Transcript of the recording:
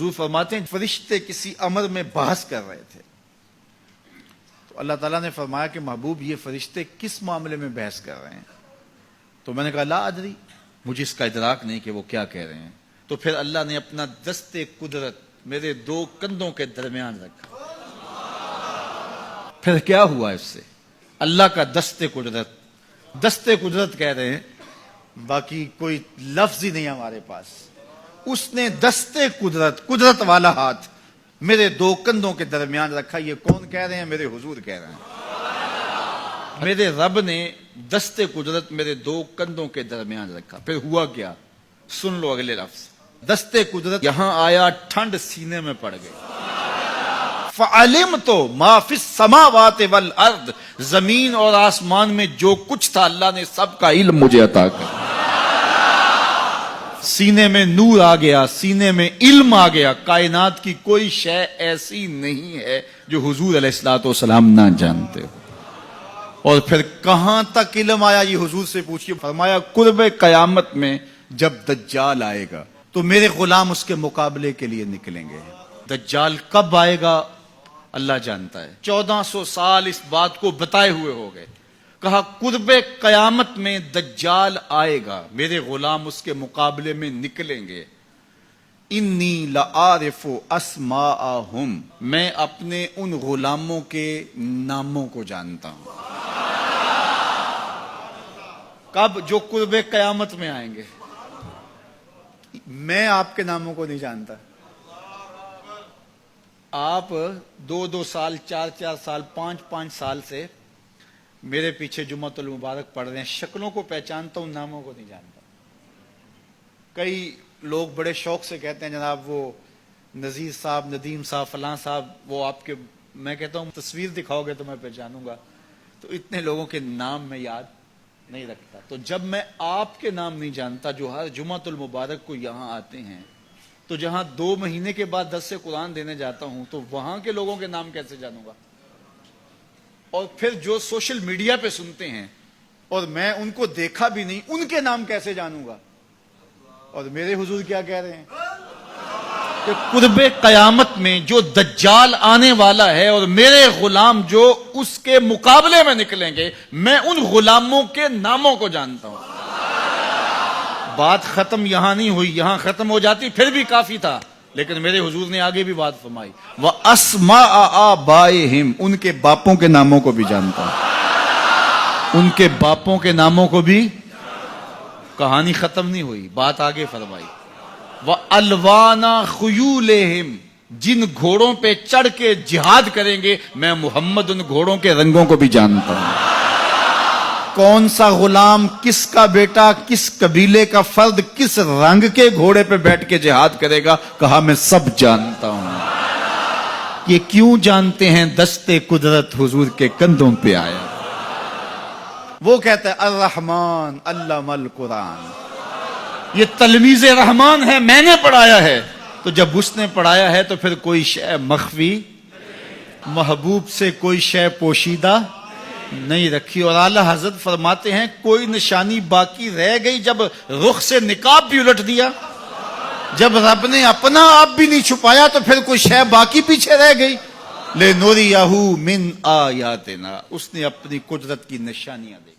حضور فرماتے ہیں فرشتے کسی امر میں بحث کر رہے تھے تو اللہ تعالیٰ نے فرمایا کہ محبوب یہ فرشتے کس معاملے میں بحث کر رہے ہیں؟ تو میں نے کہا لا ادری، مجھے اس کا ادراک نہیں کہ وہ کیا کہہ رہے ہیں۔ تو پھر اللہ نے اپنا دست قدرت میرے دو کندھوں کے درمیان رکھا۔ پھر کیا ہوا اس سے؟ اللہ کا دست قدرت کہہ رہے ہیں، باقی کوئی لفظ ہی نہیں ہمارے پاس۔ اس نے دست قدرت والا ہاتھ میرے دو کندھوں کے درمیان رکھا۔ یہ کون کہہ رہے ہیں؟ میرے حضور کہہ رہے ہیں۔ میرے رب نے دست قدرت میرے دو کندھوں کے درمیان رکھا۔ پھر ہوا کیا؟ سن لو اگلے لفظ۔ دست قدرت یہاں آیا، ٹھنڈ سینے میں پڑ گئی۔ فَعَلِمْتُ مَا فِي السَّمَاوَاتِ وَالْأَرْضِ، زمین اور آسمان میں جو کچھ تھا اللہ نے سب کا علم مجھے عطا کر۔ سینے میں نور آ گیا، سینے میں علم آ گیا۔ کائنات کی کوئی شے ایسی نہیں ہے جو حضور علیہ الصلوۃ والسلام نہ جانتے ہو۔ اور پھر کہاں تک علم آیا یہ حضور سے پوچھیے۔ فرمایا قرب قیامت میں جب دجال آئے گا تو میرے غلام اس کے مقابلے کے لیے نکلیں گے۔ دجال کب آئے گا اللہ جانتا ہے۔ 1400 سال اس بات کو بتائے ہوئے ہو گئے۔ کہا قرب قیامت میں دجال آئے گا، میرے غلام اس کے مقابلے میں نکلیں گے۔ انی لعارف اسماءہم، میں اپنے ان غلاموں کے ناموں کو جانتا ہوں۔ کب؟ جو قرب قیامت میں آئیں گے۔ میں آپ کے ناموں کو نہیں جانتا۔ آپ 2 سال 4 سال 5 سال سے میرے پیچھے جمعۃ المبارک پڑھ رہے ہیں، شکلوں کو پہچانتا ہوں، ناموں کو نہیں جانتا۔ کئی لوگ بڑے شوق سے کہتے ہیں جناب وہ نذیر صاحب، ندیم صاحب، فلاں صاحب، وہ آپ کے، میں کہتا ہوں تصویر دکھاؤ گے تو میں پہچانوں گا۔ تو اتنے لوگوں کے نام میں یاد نہیں رکھتا۔ تو جب میں آپ کے نام نہیں جانتا جو ہر جمعۃ المبارک کو یہاں آتے ہیں، تو جہاں 2 مہینے کے بعد درس قرآن دینے جاتا ہوں تو وہاں کے لوگوں کے نام کیسے جانوں گا؟ اور پھر جو سوشل میڈیا پہ سنتے ہیں اور میں ان کو دیکھا بھی نہیں، ان کے نام کیسے جانوں گا؟ اور میرے حضور کیا کہہ رہے ہیں کہ قرب قیامت میں جو دجال آنے والا ہے اور میرے غلام جو اس کے مقابلے میں نکلیں گے، میں ان غلاموں کے ناموں کو جانتا ہوں۔ بات ختم یہاں نہیں ہوئی، یہاں ختم ہو جاتی پھر بھی کافی تھا، لیکن میرے حضور نے آگے بھی بات فرمائی۔ وَأَسْمَاءَ آبَائِهِمْ، ان کے باپوں کے ناموں کو بھی جانتا ہوں۔ ان کے باپوں کے ناموں کو بھی۔ کہانی ختم نہیں ہوئی، بات آگے فرمائی۔ وَأَلْوَانَ خُيُولِهِمْ، جن گھوڑوں پہ چڑھ کے جہاد کریں گے میں محمد ان گھوڑوں کے رنگوں کو بھی جانتا ہوں۔ کون سا غلام، کس کا بیٹا، کس قبیلے کا فرد کس رنگ کے گھوڑے پہ بیٹھ کے جہاد کرے گا، کہا میں سب جانتا ہوں۔ یہ کیوں جانتے ہیں؟ دست قدرت حضور کے کندھوں پہ آیا۔ وہ کہتا ہے الرحمن علم القرآن، یہ تلمیذ رحمان ہے، میں نے پڑھایا ہے۔ تو جب اس نے پڑھایا ہے تو پھر کوئی شے مخفی، محبوب سے کوئی شے پوشیدہ نہیں رکھی۔ اور اعلیٰ حضرت فرماتے ہیں کوئی نشانی باقی رہ گئی جب رخ سے نقاب بھی الٹ دیا، جب رب نے اپنا آپ بھی نہیں چھپایا تو پھر کوئی شے باقی پیچھے رہ گئی۔ لِنُرِيَهُ مِنْ آیَاتِنَا، اس نے اپنی قدرت کی نشانیاں دی۔